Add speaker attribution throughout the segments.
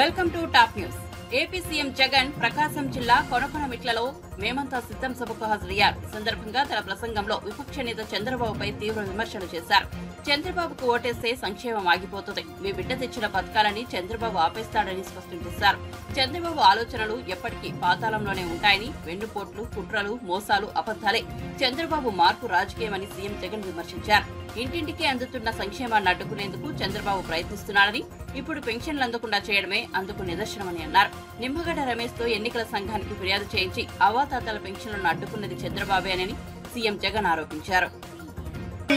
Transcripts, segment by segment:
Speaker 1: Welcome to top news. AP CM Jagan Prakasam జిల్లా కొనకొనమిట్లలో మేమంతా సిద్ధం సభకు హాజరయ్యారు. ఈ సందర్భంగా తన ప్రసంగంలో విపక్ష నేత చంద్రబాబుపై తీవ్ర విమర్శలు చేశారు. చంద్రబాబుకు ఓటేస్తే సంక్షేమం ఆగిపోతుంది, మీ బిడ్డ తెచ్చిన పథకాలని చంద్రబాబు ఆపేస్తాడని స్పష్టం చేశారు. చంద్రబాబు ఆలోచనలు ఎప్పటికీ పాతాళంలోనే ఉంటాయని, వెన్నుపోట్లు, కుట్రలు, మోసాలు, అబద్దాలే చంద్రబాబు మార్పు రాజకీయమని సీఎం జగన్ విమర్శించారు. ఇంటింటికి అందుతున్న సంక్షేమాన్ని అడ్డుకునేందుకు చంద్రబాబు ప్రయత్నిస్తున్నారని, ఇప్పుడు పెన్షన్లు అందకుండా చేయడమే అందుకు నిదర్శనమని అన్నారు. నిమ్మగడ్డ రమేష్ తో ఎన్నికల సంఘానికి ఫిర్యాదు చేయించి అవాతాతల పెన్షన్లను అడ్డుకున్నది చంద్రబాబే అని సీఎం జగన్ ఆరోపించారు.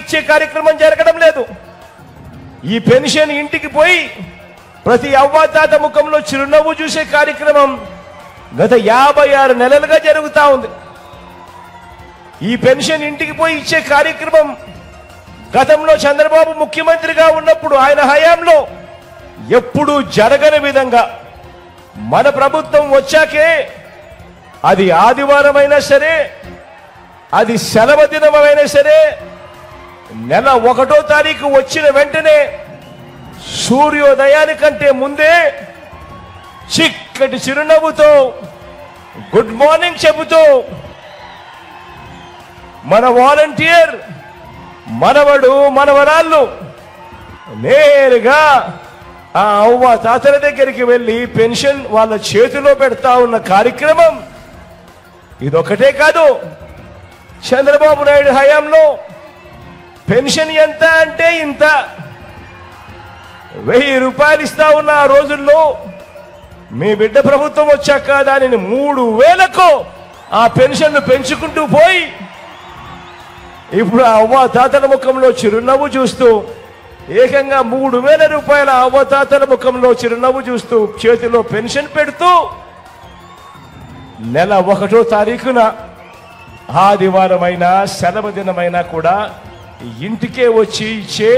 Speaker 2: ఇచ్చే కార్యక్రమం జరగడం లేదు. ఈ పెన్షన్ ఇంటికి పోయి ప్రతి అవ్వాతాత ముఖంలో చిరునవ్వు చూసే కార్యక్రమం గత 56 నెలలుగా జరుగుతా ఉంది. ఈ పెన్షన్ ఇంటికి పోయి ఇచ్చే కార్యక్రమం గతంలో చంద్రబాబు ముఖ్యమంత్రిగా ఉన్నప్పుడు ఆయన హయాంలో ఎప్పుడూ జరగని విధంగా మన ప్రభుత్వం వచ్చాకే, అది ఆదివారమైనా సరే, అది సెలవు దినమైనా సరే, నెల 1వ తారీఖు వచ్చిన వెంటనే సూర్యోదయానికంటే ముందే చిక్కటి చిరునవ్వుతో గుడ్ మార్నింగ్ చెబుతూ మన వాలంటీర్ మనవడు మనవరాళ్ళు నేరుగా ఆ అవ్వ తాతల దగ్గరికి వెళ్ళి పెన్షన్ వాళ్ళ చేతిలో పెడతా ఉన్న కార్యక్రమం ఇదొకటే కాదు. చంద్రబాబు నాయుడు హయాంలో పెన్షన్ ఎంత అంటే ఇంత 1000 రూపాయలు ఇస్తా ఉన్న ఆ రోజుల్లో మీ బిడ్డ ప్రభుత్వం వచ్చాక దానిని 3000కు ఆ పెన్షన్ను పెంచుకుంటూ పోయి ఇప్పుడు అవ్వ తాతల ముఖంలో చిరునవ్వు చూస్తూ ఏకంగా 3000 రూపాయల అవ్వ తాతల ముఖంలో చిరునవ్వు చూస్తూ చేతిలో పెన్షన్ పెడుతూ నెల 1వ తారీఖున ఆదివారమైనా సెలవు దినమైనా కూడా ఇంటికే వచ్చి ఇచ్చే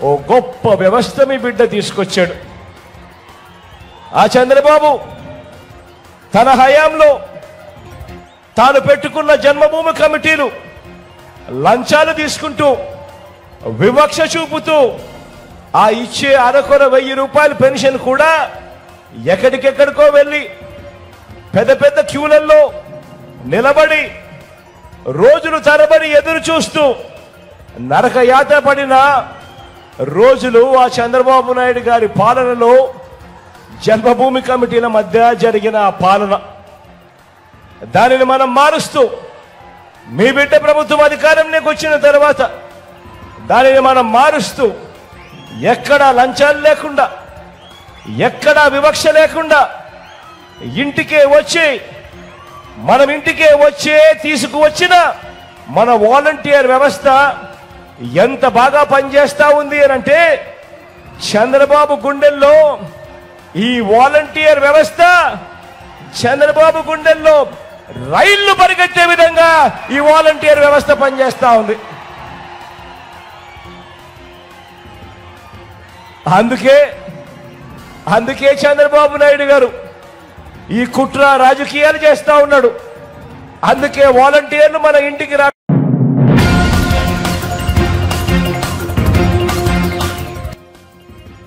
Speaker 2: ఓ గొప్ప వ్యవస్థ మీ బిడ్డ తీసుకొచ్చాడు. ఆ చంద్రబాబు తన హయాంలో తాను పెట్టుకున్న జన్మభూమి కమిటీలు లంచాలు తీసుకుంటూ వివక్ష చూపుతూ ఆ ఇచ్చే అరకొర 1000 రూపాయల పెన్షన్ కూడా ఎక్కడికెక్కడికో వెళ్ళి పెద్ద పెద్ద క్యూలల్లో నిలబడి రోజులు తరబడి ఎదురు చూస్తూ నరక యాత్ర పడిన రోజులు ఆ చంద్రబాబు నాయుడు గారి పాలనలో జన్మభూమి కమిటీల మధ్య జరిగిన ఆ పాలన. దానిని మనం మారుస్తూ మీ బిడ్డ ప్రభుత్వం అధికారంలోకి వచ్చిన తర్వాత దానిని మనం మారుస్తూ ఎక్కడా లంచాలు లేకుండా, ఎక్కడా వివక్ష లేకుండా ఇంటికే వచ్చి మనం ఇంటికే వచ్చే తీసుకువచ్చిన మన వాలంటీర్ వ్యవస్థ ఎంత బాగా పనిచేస్తా ఉంది అనంటే చంద్రబాబు గుండెల్లో ఈ వాలంటీర్ వ్యవస్థ చంద్రబాబు గుండెల్లో రైళ్లు పరిగెత్తే విధంగా ఈ వాలంటీర్ వ్యవస్థ పనిచేస్తా ఉంది. అందుకే చంద్రబాబు నాయుడు గారు ఈ కుట్ర రాజకీయాలు చేస్తా ఉన్నాడు. అందుకే వాలంటీర్లు మన ఇంటికి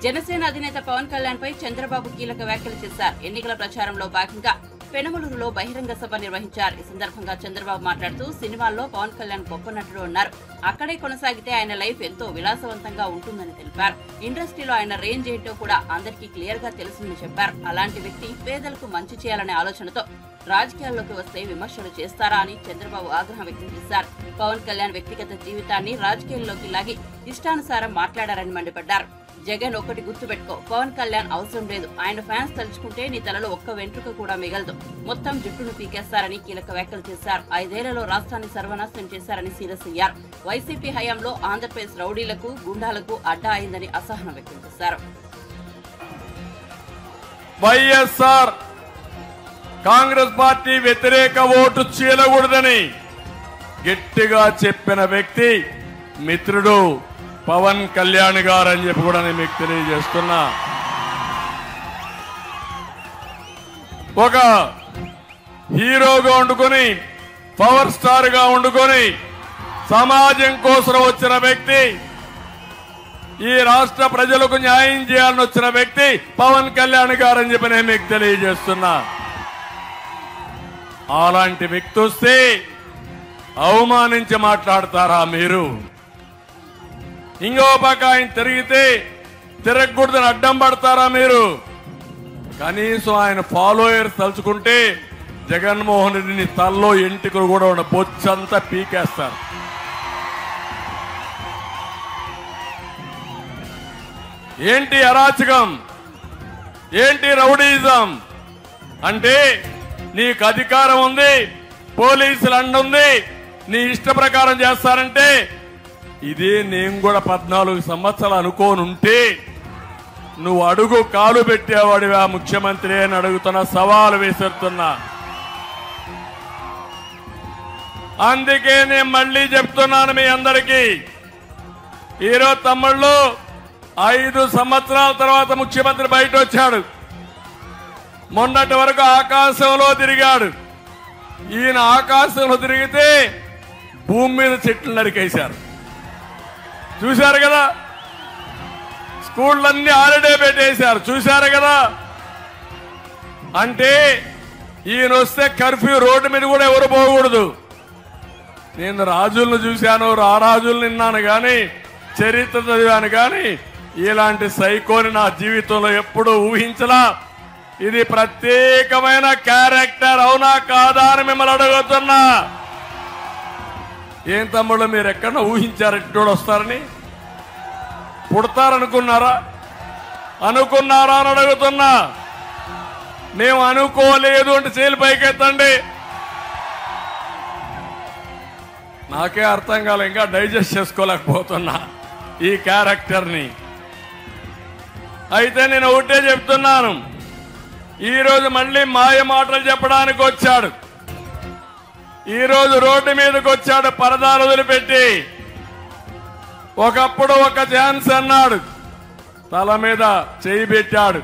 Speaker 1: జనసేన అధినేత పవన్ కళ్యాణ్ పై చంద్రబాబు కీలక వ్యాఖ్యలు చేశారు. ఎన్నికల ప్రచారంలో భాగంగా పెనమలూరులో బహిరంగ సభ నిర్వహించారు. ఈ సందర్భంగా చంద్రబాబు మాట్లాడుతూ సినిమాల్లో పవన్ కళ్యాణ్ గొప్ప నటుడు అన్నారు. అక్కడే కొనసాగితే ఆయన లైఫ్ ఎంతో విలాసవంతంగా ఉంటుందని తెలిపారు. ఇండస్ట్రీలో ఆయన రేంజ్ ఏంటో కూడా అందరికీ క్లియర్ గా తెలుసునని చెప్పారు. అలాంటి వ్యక్తి పేదలకు మంచి చేయాలనే ఆలోచనతో రాజకీయాల్లోకి వస్తే విమర్శలు చేస్తారా అని చంద్రబాబు ఆగ్రహం వ్యక్తం చేశారు. పవన్ కళ్యాణ్ వ్యక్తిగత జీవితాన్ని రాజకీయాల్లోకి లాగి ఇష్టానుసారం మాట్లాడారని మండిపడ్డారు. జగన్ ఒకటి గుర్తుపెట్టుకో, పవన్ కళ్యాణ్ అవసరం లేదు, ఆయన ఫ్యాన్స్ తలుచుకుంటే నీ తలలో ఒక్క వెంట్రుక కూడా మిగలదు, మొత్తం జుట్టును పీకేస్తారని కీలక వ్యాఖ్యలు చేశారు. 5 ఏళ్లలో రాష్ట్రాన్ని సర్వనాశనం చేశారని సీరియస్ అయ్యారు. వైసీపీ హయాంలో ఆంధ్రప్రదేశ్ రౌడీలకు గుండాలకు అడ్డా అయిందని అసహనం వ్యక్తం చేశారు.
Speaker 3: వైఎస్ఆర్ కాంగ్రెస్ పార్టీ వ్యతిరేక ఓటు చీలకూడదని గట్టిగా చెప్పిన వ్యక్తి మిత్రుడు పవన్ కళ్యాణ్ గారు అని చెప్పి కూడా నేను మీకు తెలియజేస్తున్నా. ఒక హీరోగా వండుకొని, పవర్ స్టార్ గా వండుకొని సమాజం కోసం వచ్చిన వ్యక్తి ఈ రాష్ట్ర ప్రజలకు న్యాయం చేయాలని వచ్చిన వ్యక్తి పవన్ కళ్యాణ్ గారని చెప్పి నేను మీకు తెలియజేస్తున్నా. అలాంటి వ్యక్తి వస్తే అవమానించి మాట్లాడతారా మీరు? ఇంకో పక్క ఆయన తిరిగితే తిరగకూడదని అడ్డం పడతారా మీరు? కనీసం ఆయన ఫాలోయర్స్ తలుచుకుంటే జగన్మోహన్ రెడ్డిని తల్లో ఎంటికలు కూడా ఉన్న బొచ్చంతా పీకేస్తారు. ఏంటి అరాచకం, ఏంటి రౌడీజం అంటే? నీకు అధికారం ఉంది, పోలీసులు అండుంది, నీ ఇష్ట ప్రకారం చేస్తారంటే ఇదే నేను కూడా 14 సంవత్సరాలు అనుకోనుంటే నువ్వు అడుగు కాలు పెట్టేవాడివా ముఖ్యమంత్రి అని అడుగుతున్నా, సవాలు విసురుతున్నా. అందుకే నేను మళ్ళీ చెప్తున్నాను మీ అందరికీ, ఈరోజు తమ్ముళ్ళు 5 సంవత్సరాల తర్వాత ముఖ్యమంత్రి బయట వచ్చాడు. మొన్నటి వరకు ఆకాశంలో తిరిగాడు. ఈయన ఆకాశంలో తిరిగితే భూమి మీద చెట్లు నరికేశారు. చూశారు కదా, స్కూళ్ళన్నీ హాలిడే పెట్టేశారు. చూశారు కదా. అంటే ఈయన వస్తే కర్ఫ్యూ, రోడ్డు మీద కూడా ఎవరు పోకూడదు. నేను రాజులను చూశాను, రారాజులను విన్నాను కానీ, చరిత్ర చదివాను కానీ ఇలాంటి సైకోని నా జీవితంలో ఎప్పుడూ ఊహించలా. ఇది ప్రత్యేకమైన క్యారెక్టర్, అవునా కాదా అని మిమ్మల్ని అడుగుతున్నా. ఏం తమ్ముళ్ళు, మీరు ఎక్కడన్నా ఊహించారు ఇట్టోడు వస్తారని? పుడతారనుకున్నారా? అనుకున్నారా అని అడుగుతున్నా. మేము అనుకోలేదు అంటే చేలు పైకెత్తండి. నాకే అర్థం కాలే, ఇంకా డైజెస్ట్ చేసుకోలేకపోతున్నా ఈ క్యారెక్టర్ని. అయితే నేను ఒకటే చెప్తున్నాను, ఈరోజు మళ్ళీ మాయ మాటలు చెప్పడానికి వచ్చాడు. ఈరోజు రోడ్డు మీదకి వచ్చాడు పరదాలు వదిలిపెట్టి. ఒకప్పుడు ఒక ఛాన్స్ అన్నాడు, తల మీద చేయి పెట్టాడు,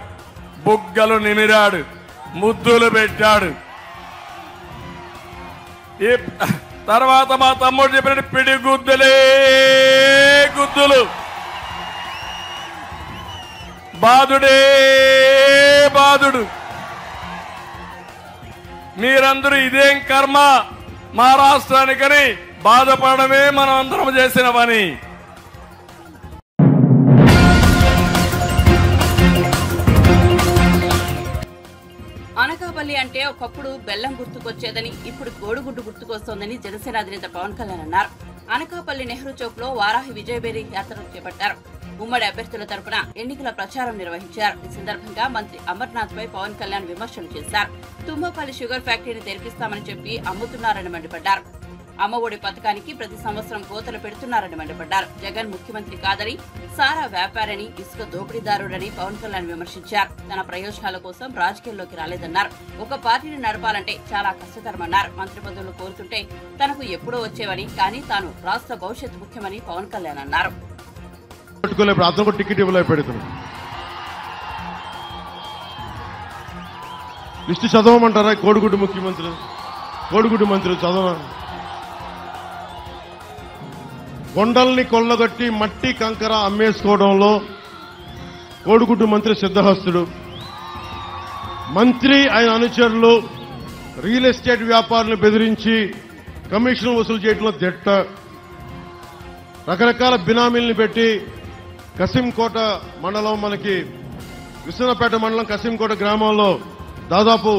Speaker 3: బుగ్గలు నిమిరాడు, ముద్దులు పెట్టాడు. తర్వాత మా తమ్ముడు చెప్పినట్టు పిడి గుద్దులే గుద్దులు, బాధుడే బాధుడు. మీరందరూ ఇదేం కర్మ మా రాష్ట్రానికని బాధపడమే మనం అందరం చేసిన పని.
Speaker 1: అనకాపల్లి అంటే ఒకప్పుడు బెల్లం గుర్తుకొచ్చేదని, ఇప్పుడు కోడిగుడ్డు గుర్తుకొస్తోందని జనసేన అధినేత పవన్ కళ్యాణ్ అన్నారు. అనకాపల్లి నెహ్రూ చౌక్ లో వారాహి విజయబేరి యాత్రను చేపట్టారు. ఉమ్మడి అభ్యర్థుల తరపున ఎన్నికల ప్రచారం నిర్వహించారు. ఈ సందర్భంగా మంత్రి అమర్నాథ్ పై పవన్ కళ్యాణ్ విమర్శలు చేశారు. తుమ్మపల్లి షుగర్ ఫ్యాక్టరీని తెరిపిస్తామని చెప్పి అమ్ముతున్నారని మండిపడ్డారు. అమ్మఒడి పథకానికి ప్రతి సంవత్సరం కోతలు పెడుతున్నారని మండిపడ్డారు. జగన్ ముఖ్యమంత్రి కాదని, సారా వ్యాపారని, ఇసుక దోపిడీదారుడని పవన్ కళ్యాణ్ విమర్శించారు. తన ప్రయోజనాల కోసం రాజకీయాల్లోకి రాలేదన్నారు. ఒక పార్టీని నడపాలంటే చాలా కష్టతరమన్నారు. మంత్రి పదవులు కోరుతుంటే తనకు ఎప్పుడో వచ్చేవని, కానీ తాను రాష్ట్ర భవిష్యత్తు ముఖ్యమని పవన్ కళ్యాణ్ అన్నారు.
Speaker 4: అతను టికెట్ ఇవ్వలేకపోతున్నాడు. లిస్టు చదవమంటారా? కోడిగుడ్డు ముఖ్యమంత్రులు, కోడిగుడ్డు మంత్రులు చదవ. కొండల్ని కొల్లగొట్టి మట్టి కంకర అమ్మేసుకోవడంలో కోడిగుడ్డు మంత్రి సిద్ధహస్తుడు. మంత్రి ఆయన అనుచరులు రియల్ ఎస్టేట్ వ్యాపారులను బెదిరించి కమిషన్ వసూలు చేయడంలో దిట్ట. రకరకాల బినామీల్ని పెట్టి కసింకోట మండలం, మనకి విశ్వనాథపేట మండలం కసింకోట గ్రామంలో దాదాపు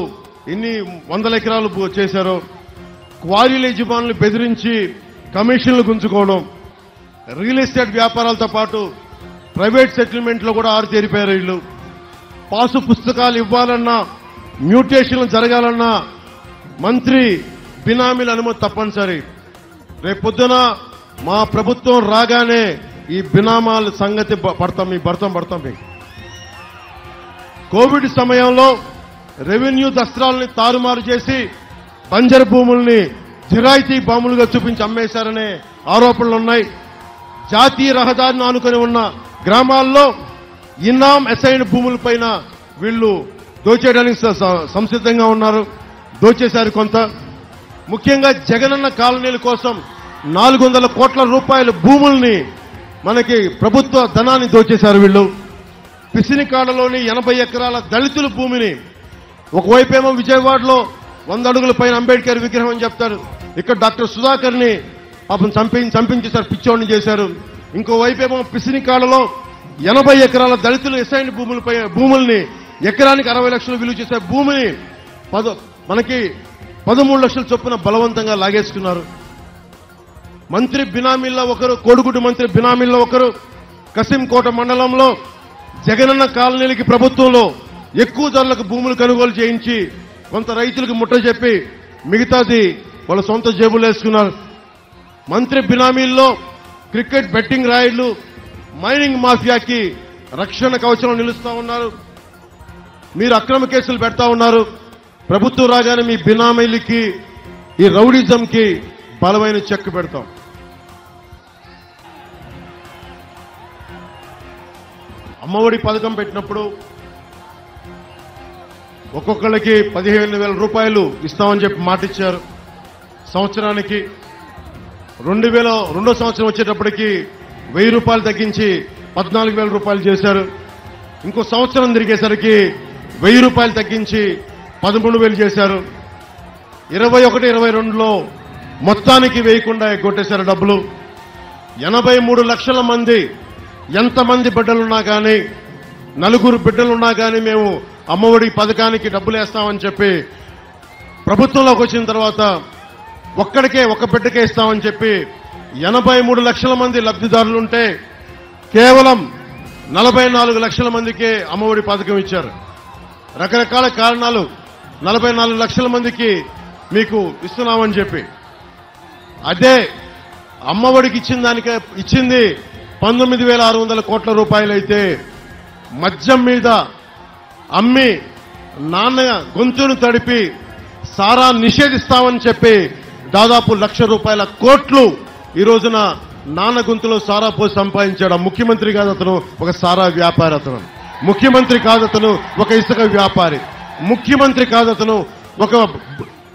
Speaker 4: ఎన్ని 100 ఎకరాలు చేశారు. క్వారీల యజమానులు బెదిరించి కమిషన్లు గుంజుకోవడం, రియల్ ఎస్టేట్ వ్యాపారాలతో పాటు ప్రైవేట్ సెటిల్మెంట్లో కూడా ఆరితేరిపోయారు వీళ్ళు. పాసు పుస్తకాలు ఇవ్వాలన్నా, మ్యూటేషన్లు జరగాలన్నా మంత్రి బినామీల అనుమతి తప్పనిసరి. రేపొద్దున మా ప్రభుత్వం రాగానే ఈ బినామాల సంగతి పడతాం. కోవిడ్ సమయంలో రెవెన్యూ దస్త్రాలని తారుమారు చేసి బంజరు భూముల్ని జిరాయితీ భూములుగా చూపించి అమ్మేశారనే ఆరోపణలున్నాయి. జాతీయ రహదారిని ఆనుకొని ఉన్న గ్రామాల్లో ఇన్నాం అసైన్ భూములపైన వీళ్ళు దోచేయడానికి సంసిద్ధంగా ఉన్నారు. దోచేశారు కొంత. ముఖ్యంగా జగనన్న కాలనీల కోసం 400 కోట్ల రూపాయల భూముల్ని మనకి ప్రభుత్వ ధనాన్ని దోచేశారు వీళ్ళు. పిసినికాడలోని 80 ఎకరాల దళితుల భూమిని ఒకవైపేమో విజయవాడలో 100 అడుగుల పైన అంబేద్కర్ విగ్రహం అని చెప్తారు. ఇక్కడ డాక్టర్ సుధాకర్ ని పాపం చంపించేశారు, పిచ్చోడిని చేశారు. ఇంకోవైపేమో పిసినికాడలో 80 ఎకరాల దళితులు ఎస్ఐన్ భూముల్ని ఎకరానికి 60 లక్షలు విలువ చేసే భూమిని మనకి 13 లక్షల చొప్పున బలవంతంగా లాగేసుకున్నారు. మంత్రి బినామీల్లో ఒకరు, కోడిగుడ్డు మంత్రి బినామీల్లో ఒకరు కసింకోట మండలంలో జగనన్న కాలనీలకి ప్రభుత్వంలో ఎక్కువ ధరలకు భూములు కొనుగోలు చేయించి కొంత రైతులకు ముట్ట చెప్పి మిగతాది వాళ్ళ సొంత జేబులు వేసుకున్నారు. మంత్రి బినామీల్లో క్రికెట్ బెట్టింగ్ రాయిళ్లు, మైనింగ్ మాఫియాకి రక్షణ కవచంలో నిలుస్తా ఉన్నారు. మీరు అక్రమ కేసులు పెడతా ఉన్నారు. ప్రభుత్వం రాగానే మీ బినామీలకి ఈ రౌడిజంకి బలమైన చెక్ పెడతాం. అమ్మఒడి పథకం పెట్టినప్పుడు ఒక్కొక్కళ్ళకి 15,000 రూపాయలు ఇస్తామని చెప్పి మాట ఇచ్చారు. సంవత్సరానికి 2002వ సంవత్సరం వచ్చేటప్పటికి 1000 రూపాయలు తగ్గించి 14,000 రూపాయలు చేశారు. ఇంకో సంవత్సరం తిరిగేసరికి 1000 రూపాయలు తగ్గించి 13,000 చేశారు. 21-22లో మొత్తానికి వేయకుండా ఎగ్గొట్టేశారు డబ్బులు. 83 లక్షల మంది, ఎంతమంది బిడ్డలున్నా కానీ, 4 బిడ్డలున్నా కానీ మేము అమ్మఒడి పథకానికి డబ్బులు వేస్తామని చెప్పి ప్రభుత్వంలోకి వచ్చిన తర్వాత ఒక్కడికే, ఒక బిడ్డకే ఇస్తామని చెప్పి 83 లక్షల మంది లబ్ధిదారులుంటే కేవలం 44 లక్షల మందికే అమ్మఒడి పథకం ఇచ్చారు. రకరకాల కారణాలు 44 లక్షల మందికి మీకు ఇస్తున్నామని చెప్పి, అదే అమ్మఒడికి ఇచ్చింది 19,600 కోట్ల రూపాయలైతే మద్యం మీద అమ్మి నాన్న గొంతును తడిపి సారా నిషేధిస్తామని చెప్పి దాదాపు 1,00,000 రూపాయల కోట్లు ఈ రోజున నాన్న గొంతులో సారా పోసి సంపాదించాడు. ముఖ్యమంత్రి కాదు అతను, ఒక సారా వ్యాపారి. అతను ముఖ్యమంత్రి కాదు, అతను ఒక ఇసుక వ్యాపారి. ముఖ్యమంత్రి కాదు, అతను ఒక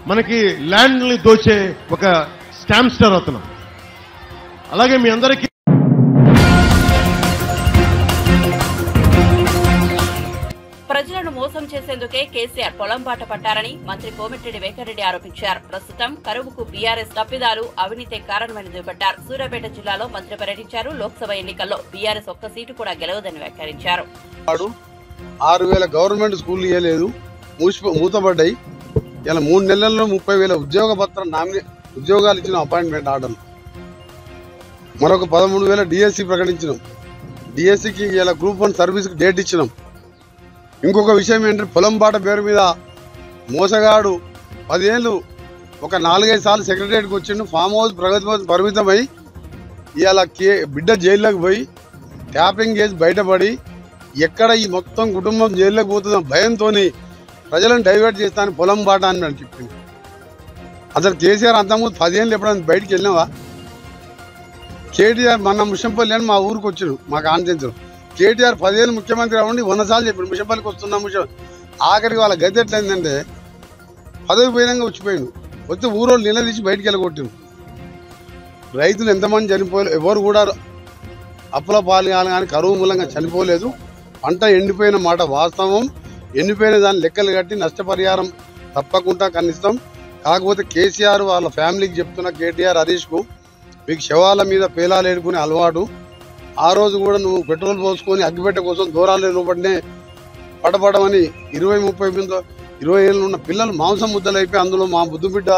Speaker 4: మనకి ల్యాండ్ ని దోచే ఒక స్కామ్స్టర్ అతను. అలాగే మీ అందరికీ
Speaker 1: ప్రజలను మోసం చేసేందుకే కేసీఆర్ పొలం బాట పట్టారని మంత్రి కోమటిరెడ్డి వెంకటరెడ్డి ఆరోపించారు. ప్రస్తుతం కరువుకు బీఆర్ఎస్ తప్పిదాలు, అవినీతే కారణమని దుయ్యబట్టారు. సూర్యాపేట జిల్లాలో మంత్రి పర్యటించారు. లోక్సభ ఎన్నికల్లో బీఆర్ఎస్ ఒక్క సీటు కూడా గెలవదని వ్యాఖ్యానించారు.
Speaker 5: 6,000 గవర్నమెంట్ స్కూల్ ఇవ్వలేదు, మూతపడ్డాయి. ఇలా 3 నెలల్లో 30,000 ఉద్యోగ పత్రం ఉద్యోగాలు ఇచ్చిన అపాయింట్మెంట్ ఆర్డర్లు. మరొక 13,000 డిఎస్సి ప్రకటించినాం. డిఎస్సికి ఇలా గ్రూప్ 1 సర్వీస్కి డేట్ ఇచ్చినాం. ఇంకొక విషయం ఏంటంటే పొలం బాట పేరు మీద మోసగాడు 10 ఏళ్ళు ఒక 4-5 సార్లు సెక్రటరియట్కి వచ్చిండు. ఫామ్ హౌస్ పరిమితమై ఇవాళ బిడ్డ జైల్లోకి పోయి ట్యాపింగ్ చేసి బయటపడి ఎక్కడ ఈ మొత్తం కుటుంబం జైల్లోకి పోతుందో భయంతో ప్రజలను డైవర్ట్ చేస్తాను పొలం బాట అని చెప్పింది. అసలు కేసీఆర్ అంతకుముందు 10 ఏళ్ళు ఎప్పుడైనా బయటికి వెళ్ళినావా? కేటీఆర్ మన ముషంపల్లి అని మా ఊరికి వచ్చాడు, మా కాన్ఫరెన్స్. కేటీఆర్ 10 ఏళ్ళు ముఖ్యమంత్రి అవ్వండి 100 సార్లు చెప్పాడు ముషంపల్లికి వస్తున్నాం. ఆఖరికి వాళ్ళ గతి ఎట్లయిందంటే పదవి పోయినాక వచ్చిపోయాడు. వచ్చి ఊరోళ్ళు నిలదీసి బయటికి వెళ్ళగొట్టిండు. రైతులు ఎంతమంది చనిపోలేదు, ఎవరు కూడా అప్పుల పాలు కానీ కరువు మూలంగా చనిపోలేదు. పంట ఎండిపోయిన మాట వాస్తవం. ఎండిపోయిన దాన్ని లెక్కలు కట్టి నష్టపరిహారం తప్పకుండా కనిస్తాం. కాకపోతే కేసీఆర్ వాళ్ళ ఫ్యామిలీకి చెప్తున్న కేటీఆర్ హరీష్కు, మీకు శవాల మీద పేలాలు ఏడుకునే అలవాటు. ఆ రోజు కూడా నువ్వు పెట్రోల్ పోసుకొని అగ్గిపెట్ట కోసం దూరాలు లోపడినే పడపడమని 20 ఏళ్ళు ఉన్న పిల్లలు మాంసం ముద్దలైపోయి అందులో మా బుద్ధు బిడ్డ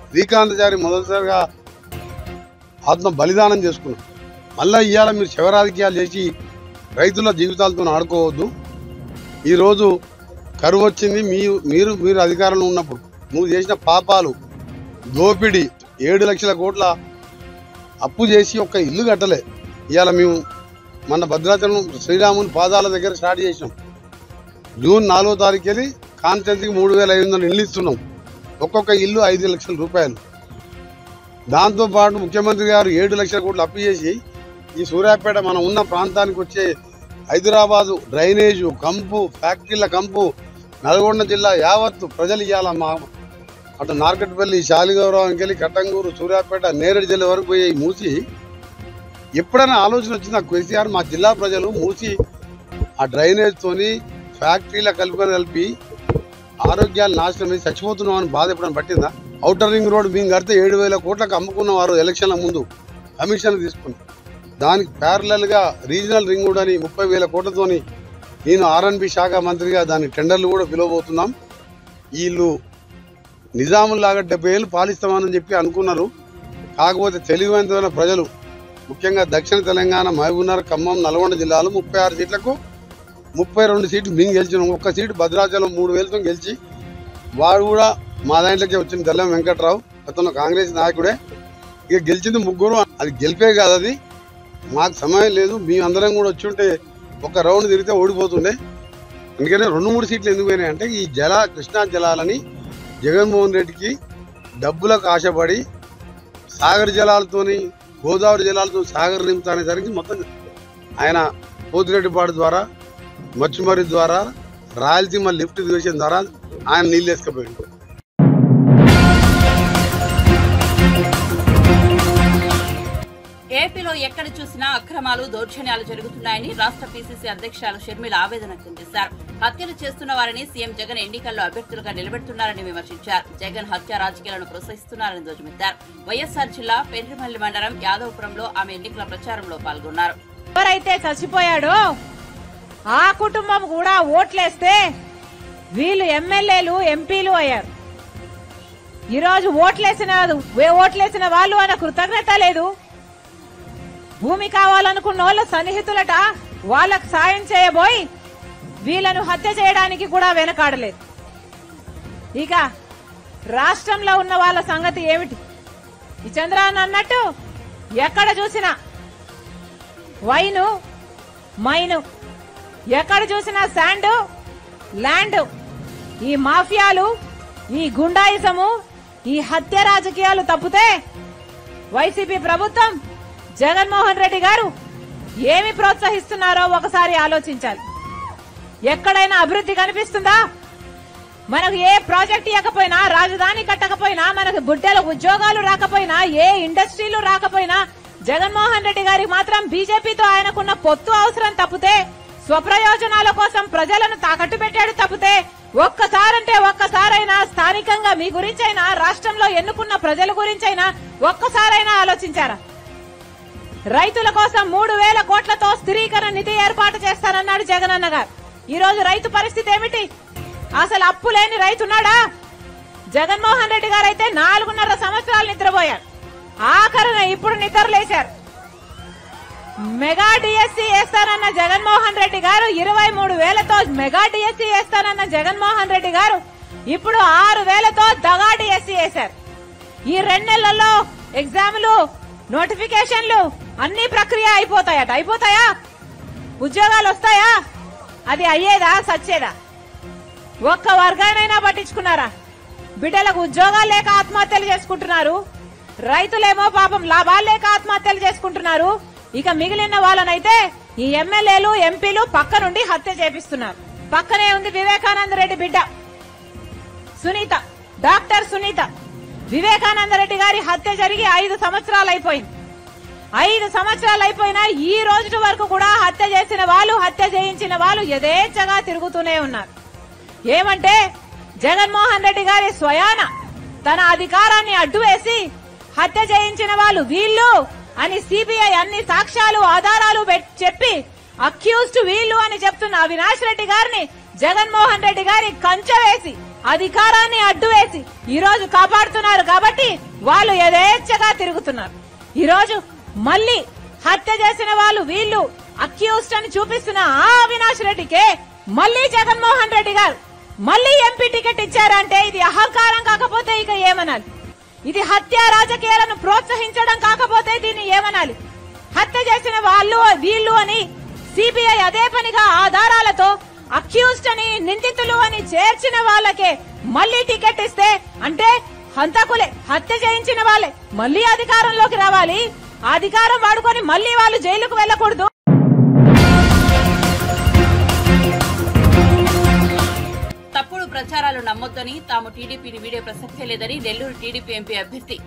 Speaker 5: శ్రీకాంతచారి మొదటిసారిగా ఆత్మ బలిదానం చేసుకున్నాం. మళ్ళీ ఇవాళ మీరు శవ రాజకీయాలు చేసి రైతుల జీవితాలతో ఆడుకోవద్దు. ఈరోజు కరువు వచ్చింది, మీరు అధికారంలో ఉన్నప్పుడు నువ్వు చేసిన పాపాలు, దోపిడీ, 7 లక్షల కోట్ల అప్పు చేసి ఒక్క ఇల్లు కట్టలే. ఇవాళ మేము మన భద్రాచలం శ్రీరాముని పాదాల దగ్గర స్టార్ట్ చేసినాం. జూన్ 4వ తారీఖు వెళ్ళి కాన్స్టెన్సీకి 3,500 ఇల్లు ఇస్తున్నాం. ఒక్కొక్క ఇల్లు 5 లక్షల రూపాయలు. దాంతోపాటు ముఖ్యమంత్రి గారు 7 లక్షల కోట్లు అప్పు చేసి ఈ సూర్యాపేట మనం ఉన్న ప్రాంతానికి వచ్చే హైదరాబాదు డ్రైనేజు కంపు, ఫ్యాక్టరీల కంపు, నల్గొండ జిల్లా యావత్తు ప్రజలు ఇవ్వాల మా అటు నార్కట్పల్లి, శాలిగౌరవంకి వెళ్ళి కట్టంగూరు, సూర్యాపేట, నేరేడు జిల్లా వరకు పోయి మూసి ఎప్పుడైనా ఆలోచన వచ్చింది నాకు కేసీఆర్ మా జిల్లా ప్రజలు మూసి ఆ డ్రైనేజ్తోని ఫ్యాక్టరీల కలిపి ఆరోగ్యాలు నాశనమై చచ్చిపోతున్నామని బాధ ఎప్పుడైనా పట్టిందా? ఔటర్ రింగ్ రోడ్ మేము కడితే 7,000 కోట్లకు అమ్ముకున్న వారు ఎలక్షన్ల ముందు కమిషన్ తీసుకుని దానికి ప్యారలల్గా రీజనల్ రింగ్ రోడ్ అని 30,000 కోట్లతోని నేను ఆర్ఎన్బి శాఖ మంత్రిగా దాని టెండర్లు కూడా పిలవబోతున్నాం. వీళ్ళు నిజాముల్లాగా 70 ఏళ్ళు పాలిస్తామని చెప్పి అనుకున్నారు. కాకపోతే తెలివైన ప్రజలు ముఖ్యంగా దక్షిణ తెలంగాణ మహబూబ్నగర్, ఖమ్మం, నల్గొండ జిల్లాలో 36 సీట్లకు 32 సీట్లు మేము గెలిచినాం. ఒక్క సీటు భద్రాచలం 3,000తో గెలిచి వాడు కూడా మా దాంట్లోకి వచ్చిన తెల్లం వెంకట్రావు అతను కాంగ్రెస్ నాయకుడే. ఇక గెలిచింది 3. అది గెలిపే కాదు, అది మాకు సమయం లేదు. మేమందరం కూడా వచ్చి ఉంటే ఒక రౌండ్ తిరిగితే ఓడిపోతుండే. అందుకనే 2-3 సీట్లు ఎందుకు పోయినాయి అంటే ఈ కృష్ణా జలాలని జగన్మోహన్ రెడ్డికి డబ్బులకు ఆశపడి సాగర్ జలాలతోని గోదావరి జలాలతో సాగర్ నింపుతా అనేసరికి మొత్తం ఆయన పోతిరెడ్డిపాడు ద్వారా మచ్చుమరి ద్వారా రాయలసీమ లిఫ్ట్ చేసిన ద్వారా ఆయన నీళ్ళు వేసుకుపోయింది.
Speaker 1: ఏపీలో ఎక్కడ చూసినా అక్రమాలు, దౌర్జన్యాలు జరుగుతున్నాయని రాష్ట్ర పీసీసీ అధ్యక్షురాలు షర్మిల ఆవేదన వ్యక్తం చేశారు. హత్యలు చేస్తున్న వారిని సీఎం జగన్ ఎన్నికల్లో అభ్యర్థులుగా నిలబెడుతున్నారని విమర్శించారు. జగన్ హత్య రాజకీయాలను ప్రోత్సహిస్తున్నారని ధ్వజమెత్తారు. వైఎస్ఆర్ జిల్లా పెండ్రిమల్లి మండలం యాదవపురంలో ఆమె ఎన్నికల ప్రచారంలో పాల్గొన్నారు.
Speaker 6: ఎవరైతే చచ్చిపోయాడో ఆ కుటుంబం కూడా ఓట్లేస్తే వీళ్ళు ఎమ్మెల్యేలు, ఎంపీలు అయ్యారు. ఈరోజు ఓట్లేసిన వాళ్ళు అన్న కృతజ్ఞత లేదు. భూమి కావాలనుకున్న వాళ్ళ సన్నిహితులట వాళ్ళకు సాయం చేయబోయి వీళ్ళను హత్య చేయడానికి కూడా వెనకాడలేదు. ఇక రాష్ట్రంలో ఉన్న వాళ్ళ సంగతి ఏమిటి? ఈ చంద్రబాబు అన్నట్టు ఎక్కడ చూసినా వైను, మైను, ఎక్కడ చూసినా శాండ్, ల్యాండ్, ఈ మాఫియాలు, ఈ గుండాయిజము, ఈ హత్య రాజకీయాలు తప్పితే వైసీపీ ప్రభుత్వం, జగన్మోహన్ రెడ్డి గారు ఏమి ప్రోత్సహిస్తున్నారో ఒకసారి ఆలోచించాలి. ఎక్కడైనా అభివృద్ధి కనిపిస్తుందా? మనకు ఏ ప్రాజెక్ట్ ఇవ్వకపోయినా, రాజధాని కట్టకపోయినా, మనకు బుడ్డల ఉద్యోగాలు రాకపోయినా, ఏ ఇండస్ట్రీలు రాకపోయినా, జగన్మోహన్ రెడ్డి గారికి మాత్రం బీజేపీతో ఆయనకున్న పొత్తు అవసరం తప్పితే, స్వప్రయోజనాల కోసం ప్రజలను తాకట్టు పెట్టాడు తప్పితే, ఒక్కసారైనా స్థానికంగా మీ గురించైనా, రాష్ట్రంలో ఎన్నుకున్న ప్రజల గురించైనా ఒక్కసారైనా ఆలోచించారా? రైతుల కోసం 3,000 కోట్లతో స్థిరీకరణ నిధి ఏర్పాటు చేస్తానన్నాడు జగనన్న గారు. ఈ రోజు రైతు పరిస్థితి ఏమిటి? అసలు అప్పు లేని రైతున్నాడా? జగన్మోహన్ రెడ్డి గారు అయితే 4.5 సంవత్సరాలు నిద్రపోయారు. ఆఖరున ఇప్పుడు నిద్రలేశారు. మెగా డిఎస్సీ వేస్తానన్న జగన్మోహన్ రెడ్డి గారు 23,000తో మెగా డిఎస్సీ వేస్తానన్న జగన్మోహన్ రెడ్డి గారు ఇప్పుడు 6,000తో దగా డిఎస్సీ వేశారు. ఈ 2 నెలల్లో ఎగ్జామ్లు, నోటిఫికేషన్లు అన్ని ప్రక్రియ అయిపోతాయా? ఉద్యోగాలు వస్తాయా? అది అయ్యేదా, సచ్చేదా? ఒక్క వర్గానైనా పట్టించుకున్నారా? బిడ్డలకు ఉద్యోగాలు లేక ఆత్మహత్యలు చేసుకుంటున్నారు. రైతులేమో పాపం లాభాలు లేక ఆత్మహత్యలు చేసుకుంటున్నారు. ఇక మిగిలిన వాళ్ళనైతే ఈ ఎమ్మెల్యేలు, ఎంపీలు పక్క నుండి హత్య చేపిస్తున్నారు. పక్కనే ఉంది వివేకానంద రెడ్డి బిడ్డ సునీత, డాక్టర్ సునీత. వివేకానంద రెడ్డి గారి హత్య జరిగి 5 సంవత్సరాలు అయిపోయింది. 5 సంవత్సరాలు అయిపోయినా ఈ రోజు వరకు కూడా హత్య చేసిన వాళ్ళు, హత్య చేయించిన వాళ్ళు యథేచ్ఛగా తిరుగుతూనే ఉన్నారు. ఏమంటే జగన్మోహన్ రెడ్డి గారి స్వయాన తన అధికారాన్ని అడ్డు వేసి హత్య చేయించిన వాళ్ళు వీళ్ళు అని సిబిఐ అన్ని సాక్ష్యాలు, ఆధారాలు చెప్పి అక్యూజ్డ్ వీళ్ళు అని చెప్తున్న అవినాష్ రెడ్డి గారిని జగన్మోహన్ రెడ్డి గారి కంచె వేసి, అధికారాన్ని అడ్డు వేసి ఈ రోజు కాపాడుతున్నారు. కాబట్టి వాళ్ళు యథేచ్ఛగా తిరుగుతున్నారు. ఈ రోజు మళ్ళీ హత్య చేసిన వాళ్ళు వీళ్ళు అక్యూజ్డ్ అని చూపిస్తున్న ఆ అవినాష్ రెడ్డికే మళ్ళీ జగన్మోహన్ రెడ్డి గారు మళ్ళీ ఎంపీ టికెట్ ఇచ్చారంటే ఇది అహంకారం కాకపోతే ఇక ఏమనాలి? ఇది హత్య రాజకీయాలను ప్రోత్సహించడం కాకపోతే దీన్ని ఏమనాలి? హత్య చేసిన వాళ్ళు వీళ్ళు అని సిబిఐ అదే పనిగా ఆధారాలతో అక్యూజ్డ్ అని, నిందితులు అని చేర్చిన వాళ్ళకే మళ్ళీ టికెట్ ఇస్తే అంటే హంతకులే, హత్య చేయించిన వాళ్ళే మళ్ళీ అధికారంలోకి రావాలి. అధికారం వాడుకొని మళ్ళీ వాళ్ళు జైలుకు వెళ్లకూడదు.
Speaker 1: తప్పుడు ప్రచారాలు నమ్మొద్దని, తాము టీడీపీని వీడే ప్రసక్తే లేదని నెల్లూరు టీడీపీ ఎంపీ అభ్యర్థి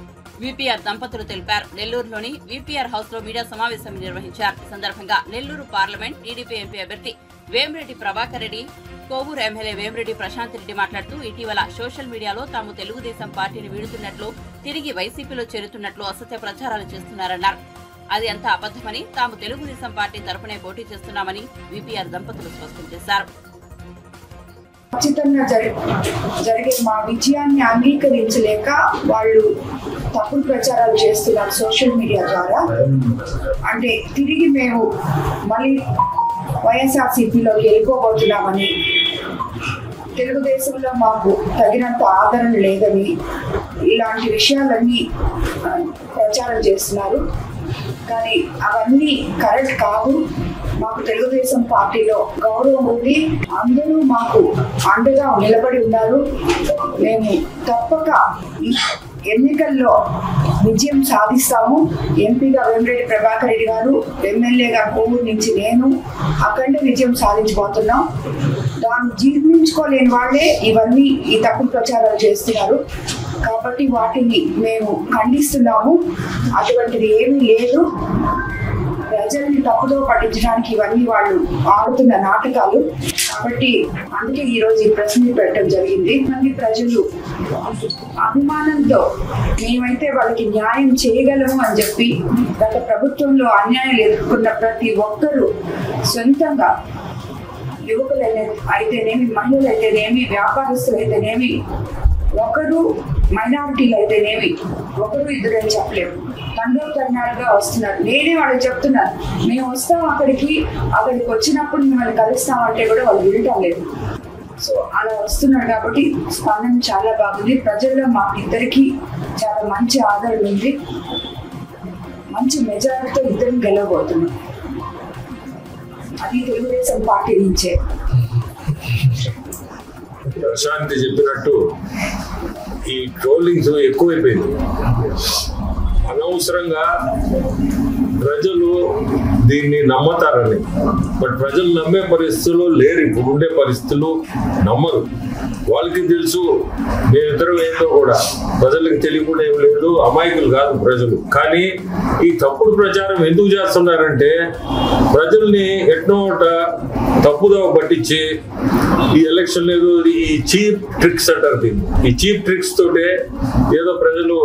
Speaker 1: వీపీఆర్ దంపతులు తెలిపారు. నెల్లూరులోని వీపీఆర్ హౌస్ లో మీడియా సమావేశం నిర్వహించారు. ఈ సందర్భంగా నెల్లూరు పార్లమెంట్ టీడీపీ ఎంపీ అభ్యర్థి వేమిరెడ్డి ప్రభాకర్ రెడ్డి, కోవూరు ఎమ్మెల్యే వేమిరెడ్డి ప్రశాంత్ రెడ్డి మాట్లాడుతూ ఇటీవల సోషల్ మీడియాలో తాము తెలుగుదేశం పార్టీని వీడుతున్నట్లు, తిరిగి వైసీపీలో చేరుతున్నట్లు అసత్య ప్రచారాలు చేస్తున్నారన్నారు. అది అంతా అబద్దమని, తాము తెలుగుదేశం పార్టీ తరపునే పోటీ చేస్తున్నామని వీపీఆర్ దంపతులు స్పష్టం చేశారు.
Speaker 7: ఖచ్చితంగా జరిగే మా విజయాన్ని అంగీకరించలేక వాళ్ళు తప్పుడు ప్రచారాలు చేస్తున్నారు సోషల్ మీడియా ద్వారా. అంటే తిరిగి మేము మళ్ళీ వైఎస్ఆర్సీపీలోకి వెళ్ళిపోబోతున్నామని, తెలుగుదేశంలో మాకు తగినంత ఆదరణ లేదని, ఇలాంటి విషయాలన్నీ ప్రచారం చేస్తున్నారు. కానీ అవన్నీ కరెక్ట్ కాదు. మాకు తెలుగుదేశం పార్టీలో గౌరవం ఉంది. అందరూ మాకు అండగా నిలబడి ఉన్నారు. మేము తప్పక ఎన్నికల్లో విజయం సాధిస్తాము. ఎంపీగా వేమిరెడ్డి ప్రభాకర్ రెడ్డి గారు, ఎమ్మెల్యేగా కోవూరు నుంచి నేను అఖండ విజయం సాధించబోతున్నాం. దాన్ని జీర్ణించుకోలేని వాళ్ళే ఇవన్నీ ఈ తప్పుడు ప్రచారాలు చేస్తున్నారు. కాబట్టి వాటిని మేము ఖండిస్తున్నాము. అటువంటిది ఏమీ లేదు. ప్రజల్ని తప్పుదో పట్టించడానికి ఇవన్నీ వాళ్ళు ఆడుతున్న నాటకాలు. కాబట్టి అందుకే ఈరోజు ఈ ప్రెస్ మీట్ పెట్టడం జరిగింది. మంది ప్రజలు అభిమానంతో మేమైతే వాళ్ళకి న్యాయం చేయగలము అని చెప్పి, గత ప్రభుత్వంలో అన్యాయాలు ఎదుర్కొన్న ప్రతి ఒక్కరూ సొంతంగా, యువకులు అయితేనేమి, మహిళలు అయితేనేమి, వ్యాపారస్తులు అయితేనేమి, ఒకరు మైనారిటీలు అయితేనేమి, ఒకరు ఇద్దరని చెప్పలేము, తండోతరణాలుగా వస్తున్నారు. నేనే వాళ్ళకి చెప్తున్నాను, మేము వస్తాం అక్కడికి వచ్చినప్పుడు మిమ్మల్ని కలుస్తామంటే కూడా వాళ్ళు వినటం లేదు. సో అలా వస్తున్నారు. కాబట్టి స్పందన చాలా బాగుంది. ప్రజల్లో మాకు ఇద్దరికి చాలా మంచి ఆదరణ ఉంది. మంచి మెజారిటీతో ఇద్దరం గెలవబోతున్నాం. అది తెలుగుదేశం పార్టీ నుంచే.
Speaker 8: ప్రశాంతి చెప్పినట్టు ఈ ట్రోలింగ్స్ ఎక్కువైపోయింది. అనవసరంగా ప్రజలు దీన్ని నమ్మతారని, బట్ ప్రజలు నమ్మే పరిస్థితులు లేరు. ఇప్పుడు ఉండే పరిస్థితులు నమ్మరు. వాళ్ళకి తెలుసు మేమిద్దరం ఏంటో కూడా ప్రజలకు తెలియకుండా ఏం లేదు. అమాయకులు కాదు ప్రజలు. కానీ ఈ తప్పుడు ప్రచారం ఎందుకు చేస్తున్నారంటే ప్రజల్ని ఎట్నోట తప్పుదోవ పట్టించి ఈ ఎలక్షన్ లేదు, ఈ చీప్ ట్రిక్స్ అంటారు దీన్ని. ఈ చీప్ ట్రిక్స్ తోటే ఏదో ప్రజలు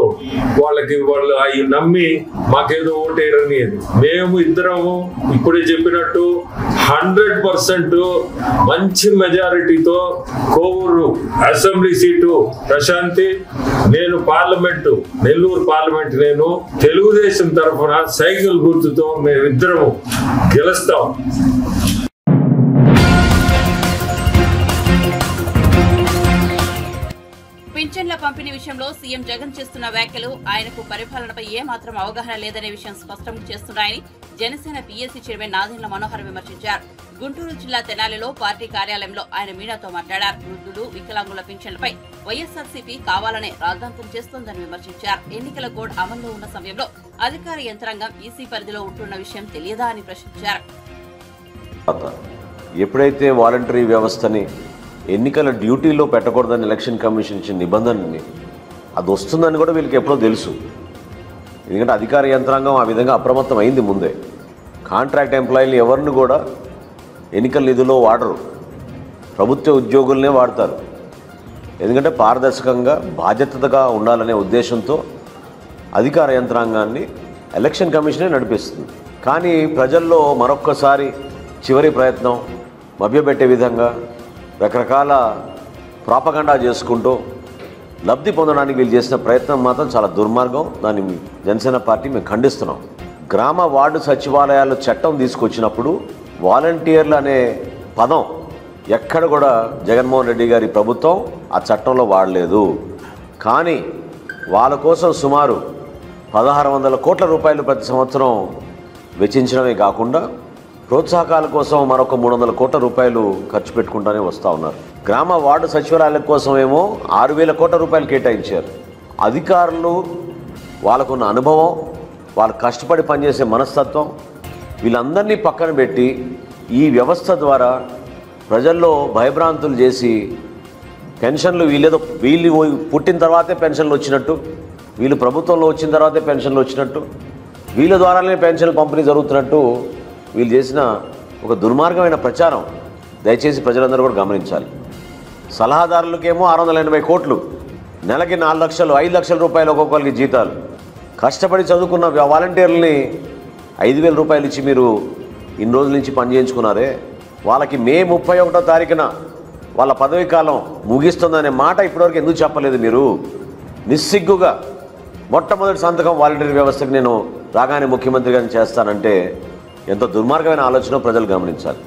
Speaker 8: వాళ్ళు అవి నమ్మి మాకేదో ఓటేయరని. మేము ఇద్దరము ఇప్పుడే చెప్పినట్టు 100% మంచి మెజారిటీతో కోవూరు అసెంబ్లీ సీటు ప్రశాంతి, నేను పార్లమెంటు నెల్లూరు పార్లమెంట్, నేను తెలుగుదేశం తరఫున సైకిల్ గుర్తుతో మేమిద్దరము గెలుస్తాం.
Speaker 1: పింఛన్ల పంపిణీ విషయంలో సీఎం జగన్ చేస్తున్న వ్యాఖ్యలు ఆయనకు పరిపాలనపై ఏమాత్రం అవగాహన లేదనే విషయం స్పష్టం చేస్తున్నాయని జనసేన పీఎస్సీ చైర్మన్ నాదెండ్ల మనోహర్ విమర్శించారు. గుంటూరు జిల్లా తెనాలిలో పార్టీ కార్యాలయంలో ఆయన మీడియాతో మాట్లాడారు. వృద్ధులు, వికలాంగుల పింఛన్లపై వైఎస్ఆర్సీపీ కావాలనే రాద్ధాంతం చేస్తోందని విమర్శించారు. ఎన్నికల కోడ్ అమల్లో ఉన్న సమయంలో అధికార యంత్రాంగం ఈసీ పరిధిలో ఉంటున్న విషయం తెలియదా అని ప్రశ్నించారు.
Speaker 9: ఎప్పుడైతే వాలంటరీ వ్యవస్థని ఎన్నికల డ్యూటీలో పెట్టకూడదని ఎలక్షన్ కమిషన్ ఇచ్చిన నిబంధనని, అది వస్తుందని కూడా వీళ్ళకి ఎప్పుడో తెలుసు. ఎందుకంటే అధికార యంత్రాంగం ఆ విధంగా అప్రమత్తం అయింది ముందే. కాంట్రాక్ట్ ఎంప్లాయీలు ఎవరిని కూడా ఎన్నికల నిధుల్లో వాడరు, ప్రభుత్వ ఉద్యోగులనే వాడతారు. ఎందుకంటే పారదర్శకంగా బాధ్యతగా ఉండాలనే ఉద్దేశంతో అధికార యంత్రాంగాన్ని ఎలక్షన్ కమిషనే నడిపిస్తుంది. కానీ ప్రజల్లో మరొక్కసారి చివరి ప్రయత్నం మభ్యపెట్టే విధంగా రకరకాల ప్రాపగండా చేసుకుంటూ లబ్ధి పొందడానికి వీళ్ళు చేసిన ప్రయత్నం మాత్రం చాలా దుర్మార్గం. దాన్ని జనసేన పార్టీ మేము ఖండిస్తున్నాం. గ్రామ వార్డు సచివాలయాలు చట్టం తీసుకొచ్చినప్పుడు వాలంటీర్లు అనే పదం ఎక్కడ కూడా జగన్మోహన్ రెడ్డి గారి ప్రభుత్వం ఆ చట్టంలో వాడలేదు. కానీ వాళ్ళ కోసం సుమారు 1600 కోట్ల రూపాయలు ప్రతి సంవత్సరం వెచ్చించడమే కాకుండా ప్రోత్సాహకాల కోసం మరొక 300 కోట్ల రూపాయలు ఖర్చు పెట్టుకుంటూనే వస్తూ ఉన్నారు. గ్రామ వార్డు సచివాలయాల కోసం ఏమో 6000 కోట్ల రూపాయలు కేటాయించారు. అధికారులు వాళ్ళకున్న అనుభవం, వాళ్ళు కష్టపడి పనిచేసే మనస్తత్వం, వీళ్ళందరినీ పక్కన పెట్టి ఈ వ్యవస్థ ద్వారా ప్రజల్లో భయభ్రాంతులు చేసి పెన్షన్లు వీళ్ళు పుట్టిన తర్వాతే పెన్షన్లు వచ్చినట్టు, వీళ్ళు ప్రభుత్వంలో వచ్చిన తర్వాతే పెన్షన్లు వచ్చినట్టు, వీళ్ళ ద్వారానే పెన్షన్లు పంపిణీ జరుగుతున్నట్టు వీళ్ళు చేసిన ఒక దుర్మార్గమైన ప్రచారం దయచేసి ప్రజలందరూ కూడా గమనించాలి. సలహాదారులకేమో 680 కోట్లు, నెలకి 4 లక్షలు 5 లక్షల రూపాయలు ఒక్కొక్కరికి జీతాలు, కష్టపడి చదువుకున్న వాలంటీర్లని 5,000 రూపాయలు ఇచ్చి మీరు ఇన్ని రోజుల నుంచి పనిచేయించుకున్నారే, వాళ్ళకి మే 31వ తారీఖున వాళ్ళ పదవీ కాలం ముగిస్తుందనే మాట ఇప్పటివరకు ఎందుకు చెప్పలేదు మీరు? నిస్సిగ్గుగా మొట్టమొదటి సంతకం వాలంటీర్ వ్యవస్థకు నేను రాగానే ముఖ్యమంత్రిగా చేస్తానంటే ఎంత దుర్మార్గమైన ఆలోచన ప్రజలు గమనించాలి.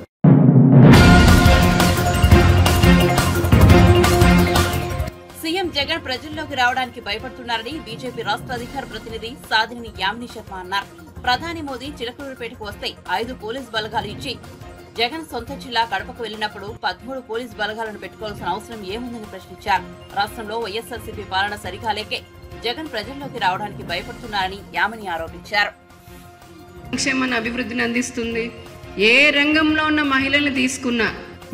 Speaker 1: సీఎం జగన్ ప్రజల్లోకి రావడానికి భయపడుతున్నారని బీజేపీ రాష్ట్ర అధికార ప్రతినిధి సాధిని యామిని శర్మ అన్నారు. ప్రధాని మోదీ చిలకలూరుపేటకు వస్తే 5 పోలీస్ బలగాలు ఇచ్చి జగన్ సొంత జిల్లా కడపకు వెళ్లినప్పుడు 13 పోలీస్ బలగాలను పెట్టుకోవాల్సిన అవసరం ఏముందని ప్రశ్నించారు. రాష్ట్రంలో వైఎస్ఆర్సీపీ పాలన సరిగా లేకే జగన్ ప్రజల్లోకి రావడానికి భయపడుతున్నారని యామిని ఆరోపించారు.
Speaker 10: సంక్షేమాన్ని అభివృద్ధిని అందిస్తుంది. ఏ రంగంలో ఉన్న మహిళల్ని తీసుకున్నా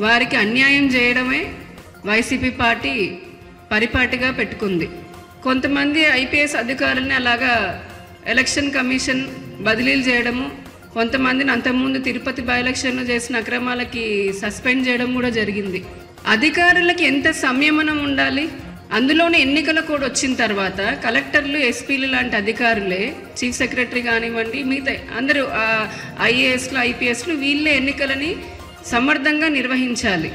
Speaker 10: వారికి అన్యాయం చేయడమే వైసీపీ పార్టీ పరిపాటిగా పెట్టుకుంది. కొంతమంది ఐపీఎస్ అధికారులని అలాగా ఎలక్షన్ కమిషన్ బదిలీలు చేయడము, కొంతమందిని అంతకుముందు తిరుపతి బై ఎలక్షన్లో చేసిన అక్రమాలకి సస్పెండ్ చేయడం కూడా జరిగింది. అధికారులకి ఎంత సంయమనం ఉండాలి. అందులోనే ఎన్నికల కోడ్ వచ్చిన తర్వాత కలెక్టర్లు, ఎస్పీలు లాంటి అధికారులే, చీఫ్ సెక్రటరీ కానివ్వండి, మిగతా అందరూ ఐఏఎస్లు, ఐపీఎస్లు వీళ్ళే ఎన్నికలని సమర్థంగా నిర్వహించాలి.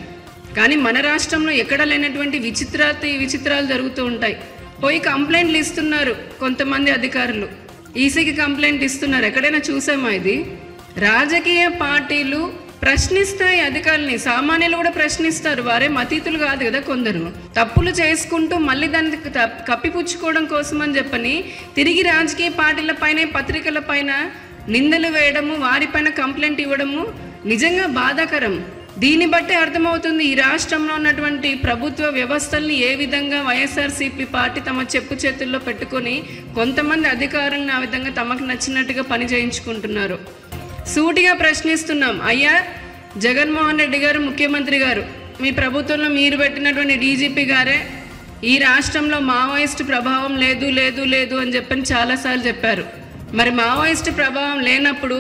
Speaker 10: కానీ మన రాష్ట్రంలో ఎక్కడ లేనటువంటి విచిత్రాలు జరుగుతూ ఉంటాయి. పోయి కంప్లైంట్లు ఇస్తున్నారు కొంతమంది అధికారులు, ఈసీకి కంప్లైంట్ ఇస్తున్నారు. ఎక్కడైనా చూసామా ఇది? రాజకీయ పార్టీలు ప్రశ్నిస్తాయి అధికారులని, సామాన్యులు కూడా ప్రశ్నిస్తారు. వారేం అతీతులు కాదు కదా. కొందరు తప్పులు చేసుకుంటూ మళ్ళీ దాన్ని కప్పిపుచ్చుకోవడం కోసం అని చెప్పని తిరిగి రాజకీయ పార్టీల పైన, పత్రికల పైన నిందలు వేయడము, వారిపైన కంప్లైంట్ ఇవ్వడము నిజంగా బాధాకరం. దీన్ని బట్టి అర్థమవుతుంది ఈ రాష్ట్రంలో ఉన్నటువంటి ప్రభుత్వ వ్యవస్థల్ని ఏ విధంగా వైఎస్ఆర్సీపీ పార్టీ తమ చెప్పు చేతుల్లో పెట్టుకొని కొంతమంది అధికారులను ఆ విధంగా తమకు నచ్చినట్టుగా పని చేయించుకుంటున్నారు. సూటిగా ప్రశ్నిస్తున్నాం. అయ్యా జగన్మోహన్ రెడ్డి గారు, ముఖ్యమంత్రి గారు, మీ ప్రభుత్వంలో మీరు పెట్టినటువంటి డీజీపీ గారే ఈ రాష్ట్రంలో మావోయిస్టు ప్రభావం లేదు లేదు లేదు అని చెప్పని చాలాసార్లు చెప్పారు. మరి మావోయిస్టు ప్రభావం లేనప్పుడు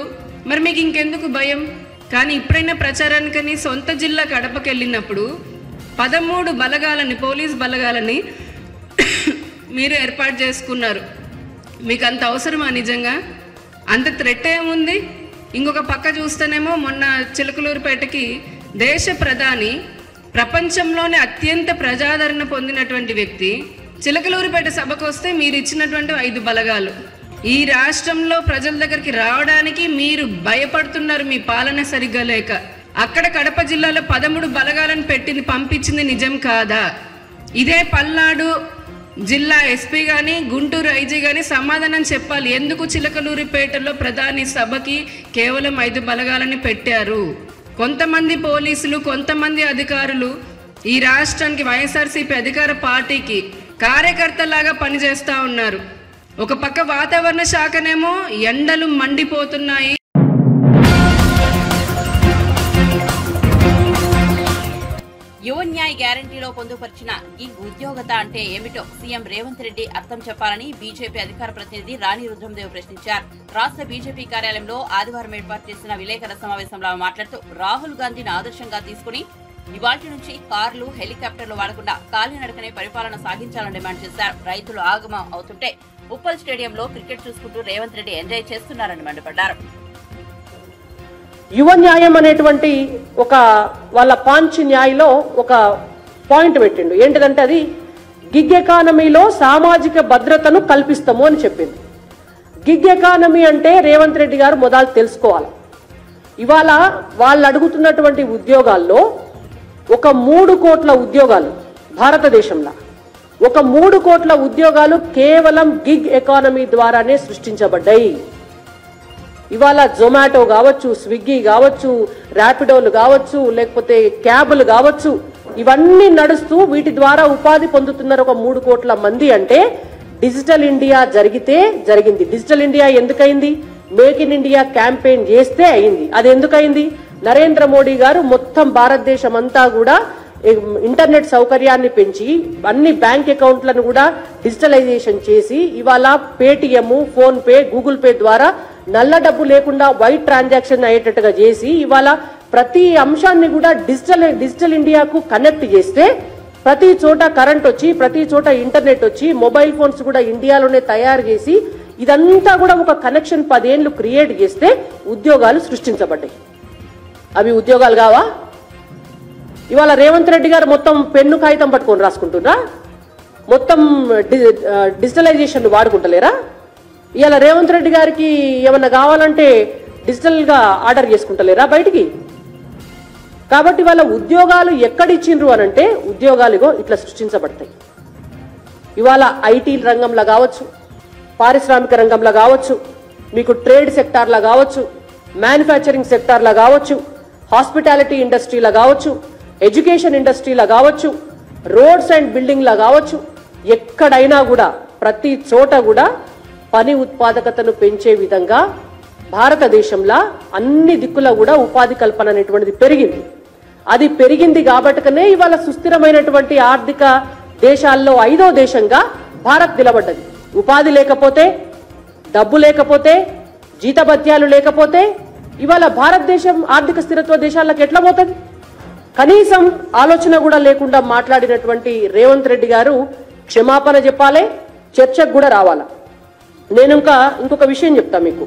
Speaker 10: మరి మీకు ఇంకెందుకు భయం? కానీ ఇప్పుడైనా ప్రచారానికని సొంత జిల్లా కడపకి వెళ్ళినప్పుడు 13 బలగాలని, పోలీస్ బలగాలని మీరు ఏర్పాటు చేసుకున్నారు. మీకు అంత అవసరమా నిజంగా? అంత థ్రెట్ ఏముంది? ఇంకొక పక్క చూస్తేనేమో మొన్న చిలకలూరుపేటకి దేశ ప్రధాని, ప్రపంచంలోనే అత్యంత ప్రజాదరణ పొందినటువంటి వ్యక్తి చిలకలూరుపేట సభకు వస్తే మీరు ఇచ్చినటువంటి 5 బలగాలు. ఈ రాష్ట్రంలో ప్రజల దగ్గరికి రావడానికి మీరు భయపడుతున్నారు, మీ పాలన సరిగ్గా లేక. అక్కడ కడప జిల్లాలో 13 బలగాలను పంపించింది నిజం కాదా? ఇదే పల్నాడు జిల్లా ఎస్పీ కానీ, గుంటూరు ఐజీ కానీ సమాధానం చెప్పాలి. ఎందుకు చిలకలూరిపేటలో ప్రధాని సభకి కేవలం 5 బలగాలని పెట్టారు? కొంతమంది పోలీసులు, కొంతమంది అధికారులు ఈ రాష్ట్రానికి వైఎస్ఆర్సీపీ అధికార పార్టీకి కార్యకర్తలాగా పనిచేస్తూ ఉన్నారు. ఒక పక్క వాతావరణ శాఖనేమో ఎండలు మండిపోతున్నాయి.
Speaker 1: యువ న్యాయ గ్యారంటీలో పొందుపరిచిన గిగ్ ఉద్యోగత అంటే ఏమిటో సీఎం రేవంత్ రెడ్డి అర్థం చెప్పాలని బీజేపీ అధికార ప్రతినిధి రాణి రుద్రందేవ్ ప్రశ్నించారు. రాష్ట్ర బీజేపీ కార్యాలయంలో ఆదివారం ఏర్పాటు చేసిన విలేకరుల సమావేశంలో మాట్లాడుతూ రాహుల్ గాంధీని ఆదర్శంగా తీసుకుని ఇవాళ్టి నుంచి కార్లు, హెలికాప్టర్లు వాడకుండా కాలినడకనే పరిపాలన సాగించాలని డిమాండ్ చేశారు. రైతులు ఆగమం అవుతుంటే ఉప్పల్ స్టేడియంలో క్రికెట్ చూసుకుంటూ రేవంత్ రెడ్డి ఎంజాయ్ చేస్తున్నారని మండిపడ్డారు.
Speaker 11: యువ న్యాయం అనేటువంటి ఒక వాళ్ళ పాంచ్ న్యాయలో ఒక పాయింట్ పెట్టిండు. ఏంటిదంటే అది గిగ్ ఎకానమీలో సామాజిక భద్రతను కల్పిస్తాము అని చెప్పింది. గిగ్ ఎకానమీ అంటే రేవంత్ రెడ్డి గారు మొదలు తెలుసుకోవాలి. ఇవాళ వాళ్ళు అడుగుతున్నటువంటి ఉద్యోగాల్లో ఒక 3 కోట్ల ఉద్యోగాలు భారతదేశంలో, ఒక 3 కోట్ల ఉద్యోగాలు కేవలం గిగ్ ఎకానమీ ద్వారానే సృష్టించబడ్డాయి. ఇవాళ జొమాటో కావచ్చు, స్విగ్గీ కావచ్చు, ర్యాపిడోలు కావచ్చు, లేకపోతే క్యాబులు కావచ్చు, ఇవన్నీ నడుస్తూ వీటి ద్వారా ఉపాధి పొందుతున్నారు ఒక 3 కోట్ల మంది. అంటే డిజిటల్ ఇండియా జరిగింది. డిజిటల్ ఇండియా ఎందుకైంది? మేక్ ఇన్ ఇండియా క్యాంపెయిన్ చేస్తే అయింది. అది ఎందుకైంది? నరేంద్ర మోడీ గారు మొత్తం భారతదేశం అంతా కూడా ఇంటర్నెట్ సౌకర్యాన్ని పెంచి అన్ని బ్యాంక్ అకౌంట్లను కూడా డిజిటలైజేషన్ చేసి ఇవాళ Paytm, phone pay, Google pay ద్వారా నల్ల డబ్బు లేకుండా వైట్ ట్రాన్సాక్షన్ అయ్యేటట్టుగా చేసి ఇవాళ ప్రతి అంశాన్ని కూడా డిజిటల్ ఇండియాకు కనెక్ట్ చేస్తే ప్రతి చోట కరెంట్ వచ్చి, ప్రతి చోట ఇంటర్నెట్ వచ్చి, మొబైల్ ఫోన్స్ కూడా ఇండియాలోనే తయారు చేసి ఇదంతా కూడా ఒక కనెక్షన్ 10 ఏళ్లు క్రియేట్ చేస్తే ఉద్యోగాలు సృష్టించబడ్డాయి. అవి ఉద్యోగాలు కావా? ఇవాళ రేవంత్ రెడ్డి గారు మొత్తం పెన్ను కాగితం పట్టుకొని రాసుకుంటున్నా, మొత్తం డిజిటలైజేషన్ వాడుకుంటలేరా? ఇవాళ రేవంత్ రెడ్డి గారికి ఏమన్నా కావాలంటే డిజిటల్గా ఆర్డర్ చేసుకుంటలేరా బయటికి? కాబట్టి వాళ్ళ ఉద్యోగాలు ఎక్కడిచ్చిండ్రు అనంటే ఉద్యోగాలు ఇట్లా సృష్టించబడతాయి. ఇవాళ ఐటీ రంగంలో కావచ్చు, పారిశ్రామిక రంగంలో కావచ్చు, మీకు ట్రేడ్ సెక్టార్లో కావచ్చు, మ్యానుఫ్యాక్చరింగ్ సెక్టార్లో కావచ్చు, హాస్పిటాలిటీ ఇండస్ట్రీలో కావచ్చు, ఎడ్యుకేషన్ ఇండస్ట్రీలో కావచ్చు, రోడ్స్ అండ్ బిల్డింగ్లో కావచ్చు, ఎక్కడైనా కూడా ప్రతి చోట కూడా పని ఉత్పాదకతను పెంచే విధంగా భారతదేశంలో అన్ని దిక్కుల కూడా ఉపాధి కల్పన అనేటువంటిది పెరిగింది. అది పెరిగింది కాబట్టికనే ఇవాళ సుస్థిరమైనటువంటి ఆర్థిక దేశాల్లో 5వ దేశంగా భారత్ నిలబడ్డది. ఉపాధి లేకపోతే, డబ్బు లేకపోతే, జీతభత్యాలు లేకపోతే ఇవాళ భారతదేశం ఆర్థిక స్థిరత్వ దేశాలకు ఎట్లా పోతుంది? కనీసం ఆలోచన కూడా లేకుండా మాట్లాడినటువంటి రేవంత్ రెడ్డి గారు క్షమాపణ చెప్పాలి, చర్చకు కూడా రావాలా. నేను ఇంకొక విషయం చెప్తా మీకు.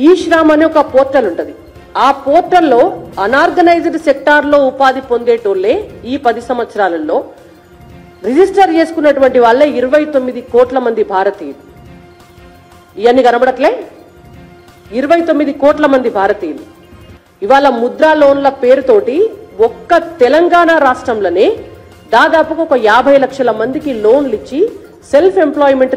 Speaker 11: ఈ శ్రామ్ అనే ఒక పోర్టల్ ఉంటుంది. ఆ పోర్టల్లో అనార్గనైజ్డ్ సెక్టార్లో ఉపాధి పొందేటోళ్లే ఈ 10 సంవత్సరాలలో రిజిస్టర్ చేసుకున్నటువంటి వాళ్ళే 29 కోట్ల మంది భారతీయులు. ఇవన్నీ కనబడట్లే? 29 కోట్ల మంది భారతీయులు ఇవాళ ముద్రా లోన్ల పేరుతోటి ఒక్క తెలంగాణ రాష్ట్రంలోనే దాదాపుగా ఒక 50 లక్షల మందికి లోన్లు ఇచ్చి సెల్ఫ్ ఎంప్లాయ్మెంట్